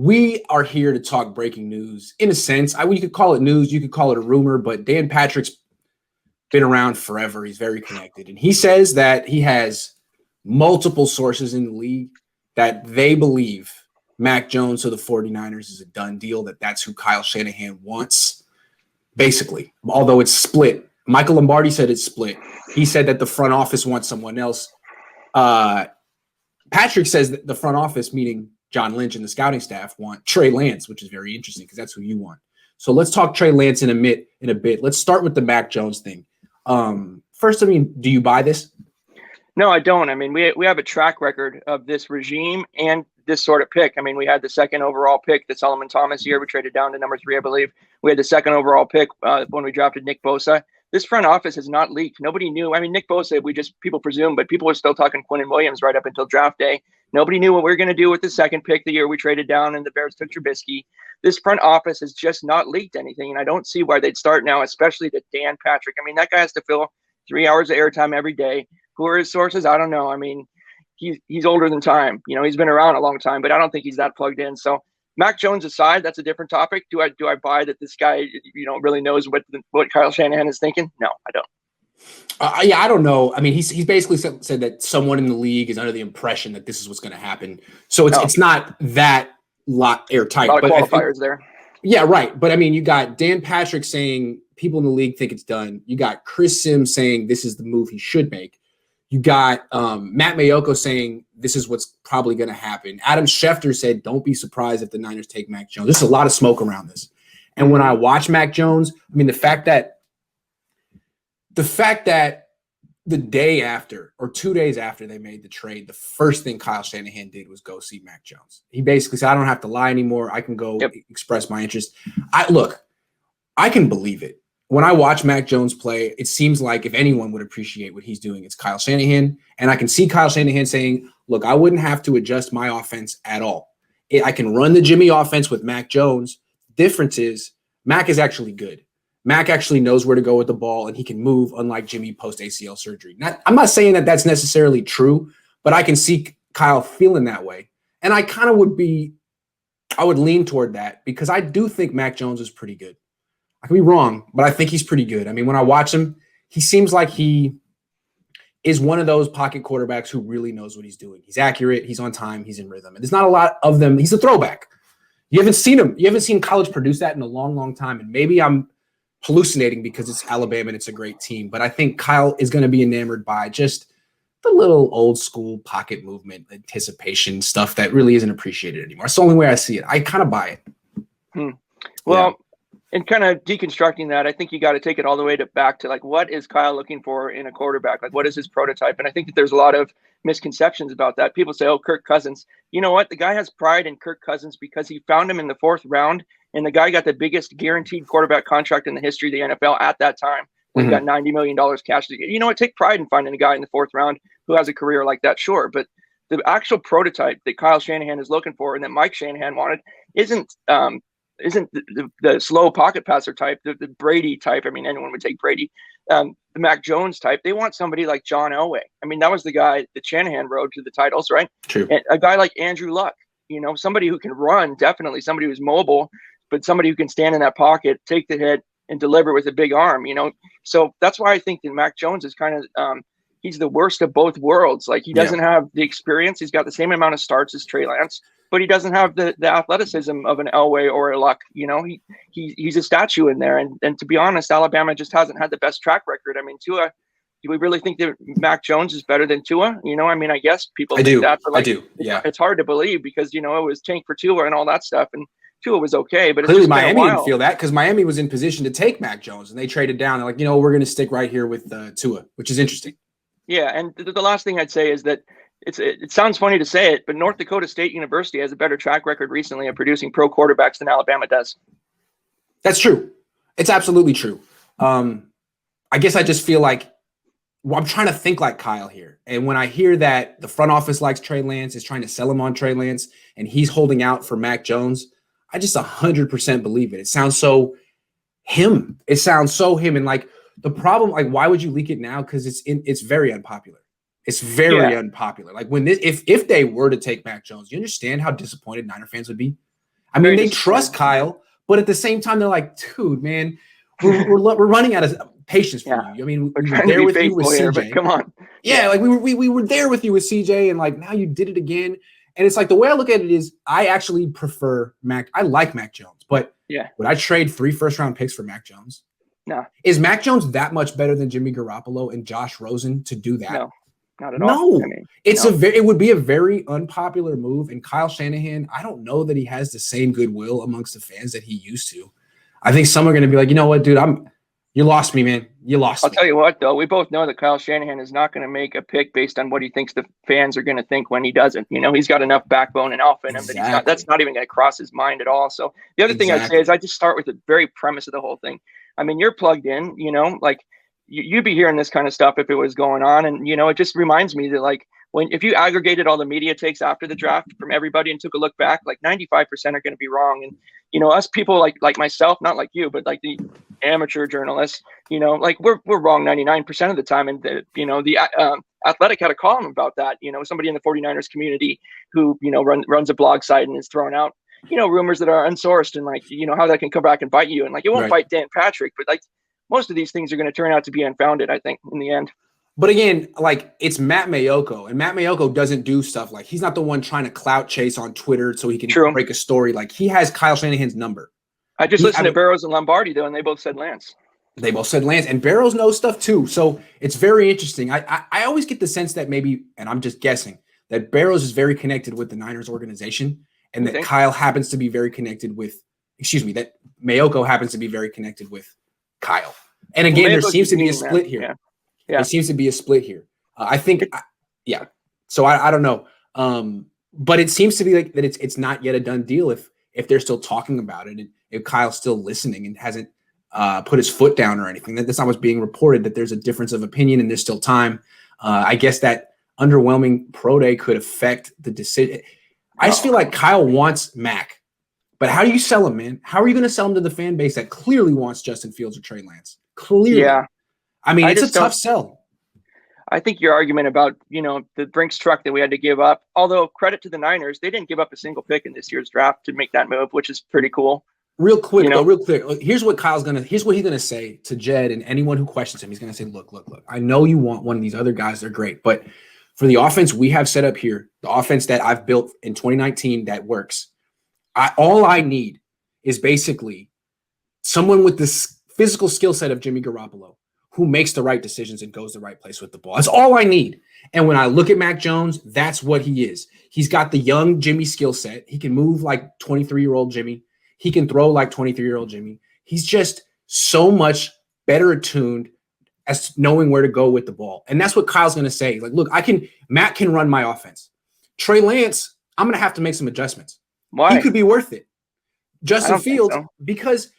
We are here to talk breaking news. In a sense, you could call it news, you could call it a rumor, but Dan Patrick's been around forever. He's very connected. And he says that he has multiple sources in the league that they believe Mac Jones to the 49ers is a done deal, that's who Kyle Shanahan wants, basically, although it's split. Michael Lombardi said it's split. He said that the front office wants someone else. Patrick says that the front office, meaning John Lynch and the scouting staff, want Trey Lance, which is very interesting because that's who you want. So let's talk Trey Lance in a bit. Let's start with the Mac Jones thing. First, do you buy this? No, I don't. I mean, we have a track record of this regime and this sort of pick. I mean, we had the second overall pick the Solomon Thomas year. We traded down to number 3, I believe. We had the second overall pick when we drafted Nick Bosa. This front office has not leaked. Nobody knew. I mean, Nick Bosa, people presume, but people were still talking Quinnen Williams right up until draft day. Nobody knew what we were going to do with the second pick the year we traded down and the Bears took Trubisky. This front office has just not leaked anything, and I don't see why they'd start now, especially to Dan Patrick. I mean, that guy has to fill 3 hours of airtime every day. Who are his sources? I don't know. I mean, he's older than time. You know, he's been around a long time, but I don't think he's that plugged in. So Mac Jones aside, that's a different topic. Do I buy that this guy, really knows what Kyle Shanahan is thinking? No, I don't. I don't know. I mean, he's basically said that someone in the league is under the impression that this is what's going to happen. So it's not that airtight. A lot of qualifiers there. Yeah, right. But I mean, you got Dan Patrick saying people in the league think it's done. You got Chris Sims saying this is the move he should make. You got Matt Mayoko saying this is what's probably going to happen. Adam Schefter said, don't be surprised if the Niners take Mac Jones. There's a lot of smoke around this. And when I watch Mac Jones, I mean, the fact that the day after or 2 days after they made the trade, the first thing Kyle Shanahan did was go see Mac Jones. He basically said, I don't have to lie anymore. I can go express my interest. I can believe it. When I watch Mac Jones play, it seems like if anyone would appreciate what he's doing, it's Kyle Shanahan. And I can see Kyle Shanahan saying, look, I wouldn't have to adjust my offense at all. I can run the Jimmy offense with Mac Jones. The difference is Mac is actually good. Mac actually knows where to go with the ball, and he can move, unlike Jimmy post-ACL surgery. I'm not saying that that's necessarily true, but I can see Kyle feeling that way. And I kind of would lean toward that because I do think Mac Jones is pretty good. I could be wrong, but I think he's pretty good. I mean, when I watch him, he seems like he is one of those pocket quarterbacks who really knows what he's doing. He's accurate. He's on time. He's in rhythm. And there's not a lot of them. He's a throwback. You haven't seen him. You haven't seen college produce that in a long, long time. And maybe I'm hallucinating because it's Alabama and it's a great team. But I think Kyle is going to be enamored by just the little old school pocket movement, anticipation stuff that really isn't appreciated anymore. It's the only way I see it. I kind of buy it. Well, and kind of deconstructing that, I think you got to take it all the way back to like, what is Kyle looking for in a quarterback? Like, what is his prototype? And I think that there's a lot of misconceptions about that. People say, oh, Kirk Cousins. You know what? The guy has pride in Kirk Cousins because he found him in the 4th round, and the guy got the biggest guaranteed quarterback contract in the history of the NFL at that time. When he got $90 million cash. You know what? Take pride in finding a guy in the 4th round who has a career like that, sure. But the actual prototype that Kyle Shanahan is looking for and that Mike Shanahan wanted isn't the slow pocket passer type, the Brady type. I mean, anyone would take Brady. The Mac Jones type. They want somebody like John Elway. I mean, that was the guy that Shanahan rode to the titles, right? True. And a guy like Andrew Luck, somebody who can run, definitely somebody who's mobile, but somebody who can stand in that pocket, take the hit, and deliver with a big arm, So that's why I think that Mac Jones is kind of he's the worst of both worlds. Like, he doesn't have the experience. He's got the same amount of starts as Trey Lance, but he doesn't have the athleticism of an Elway or a Luck. He's a statue in there. And to be honest, Alabama just hasn't had the best track record. I mean, Tua, do we really think that Mac Jones is better than Tua? I mean, I guess people think that. But I do. Yeah. It's hard to believe because, it was tank for Tua and all that stuff. And Tua was okay, but clearly Miami didn't feel that because Miami was in position to take Mac Jones and they traded down. They're like, we're going to stick right here with Tua, which is interesting. Yeah, and the last thing I'd say is that it sounds funny to say it, but North Dakota State University has a better track record recently of producing pro quarterbacks than Alabama does. That's true. It's absolutely true. I guess I just feel like I'm trying to think like Kyle here. And when I hear that the front office likes Trey Lance, is trying to sell him on Trey Lance, and he's holding out for Mac Jones, I just 100% believe it. It sounds so him. It sounds so him. And like the problem, like, why would you leak it now? Because it's very unpopular. It's very unpopular. Like if they were to take Mac Jones, you understand how disappointed Niner fans would be? I mean, they trust Kyle, but at the same time, they're like, dude, man, we're running out of patience for you. I mean, we're we were trying there to be with you with faithful here, CJ. but come on. Yeah, like we were there with you with CJ, and like now you did it again. And it's like the way I look at it is I actually prefer Mac. I like Mac Jones, but would I trade 3 first-round picks for Mac Jones? No. Is Mac Jones that much better than Jimmy Garoppolo and Josh Rosen to do that? No, not at all. No, I mean, it would be a very unpopular move. And Kyle Shanahan, I don't know that he has the same goodwill amongst the fans that he used to. I think some are going to be like, you know what, dude, you lost me, man. You lost me. I'll tell you what, though, we both know that Kyle Shanahan is not going to make a pick based on what he thinks the fans are going to think when he doesn't. You know, he's got enough backbone and alpha in him that that's not even going to cross his mind at all. So the other thing I'd say is I just start with the very premise of the whole thing. I mean, you're plugged in, you know, like you'd be hearing this kind of stuff if it was going on. And, you know, it just reminds me that like if you aggregated all the media takes after the draft from everybody and took a look back, like 95% are going to be wrong. And, you know, us people like myself, not like you, but like the amateur journalists, you know, like we're wrong 99% of the time. And the Athletic had a column about that, you know, somebody in the 49ers community who, you know, runs a blog site and is throwing out, you know, rumors that are unsourced and like, you know, how that can come back and bite you. And like, it won't bite Dan Patrick, but like most of these things are going to turn out to be unfounded, I think, in the end. But again, like it's Matt Mayoko, and Matt Mayoko doesn't do stuff like he's not the one trying to clout chase on Twitter so he can break a story. Like he has Kyle Shanahan's number. I just listened to Barrows and Lombardi though, and they both said Lance. They both said Lance, and Barrows knows stuff too. So it's very interesting. I always get the sense that maybe, and I'm just guessing, that Barrows is very connected with the Niners organization, and that Kyle happens to be very connected with, that Mayoko happens to be very connected with Kyle. And again, there seems to be a split here. Yeah. There seems to be a split here. I think, So I don't know. But it seems to be like that it's not yet a done deal if they're still talking about it and if Kyle's still listening and hasn't put his foot down or anything. That's not what's being reported, that there's a difference of opinion and there's still time. I guess that underwhelming pro day could affect the decision. I just feel like Kyle wants Mac. But how do you sell him, man? How are you going to sell him to the fan base that clearly wants Justin Fields or Trey Lance? Clearly. Yeah. I mean, it's a tough sell. I think your argument about, you know, the Brinks truck that we had to give up, although credit to the Niners, they didn't give up a single pick in this year's draft to make that move, which is pretty cool. Real quick. Here's what he's going to say to Jed and anyone who questions him. He's going to say, look. I know you want one of these other guys. They're great. But for the offense we have set up here, the offense that I've built in 2019 that works, all I need is basically someone with this physical skill set of Jimmy Garoppolo who makes the right decisions and goes the right place with the ball. That's all I need. And when I look at Mac Jones, that's what he is. He's got the young Jimmy skill set. He can move like 23-year-old Jimmy. He can throw like 23-year-old Jimmy. He's just so much better attuned as to knowing where to go with the ball. And that's what Kyle's going to say. Like, look, Matt can run my offense. Trey Lance, I'm going to have to make some adjustments. Why? He could be worth it. Justin Fields, because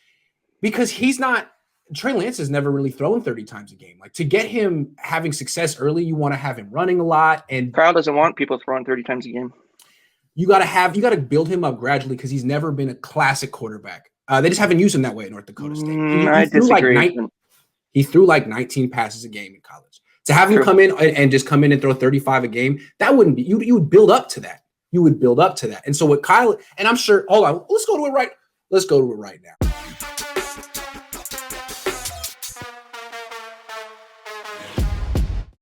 he's not. Trey Lance has never really thrown 30 times a game. Like, to get him having success early, you want to have him running a lot. And Kyle doesn't want people throwing 30 times a game. You got to build him up gradually because he's never been a classic quarterback. They just haven't used him that way at North Dakota State. I disagree. He threw like 19 passes a game in college. To have him come in and just come in and throw 35 a game, that wouldn't be. You would build up to that. You would build up to that. And so what Kyle, and I'm sure, hold on, let's go to it right now.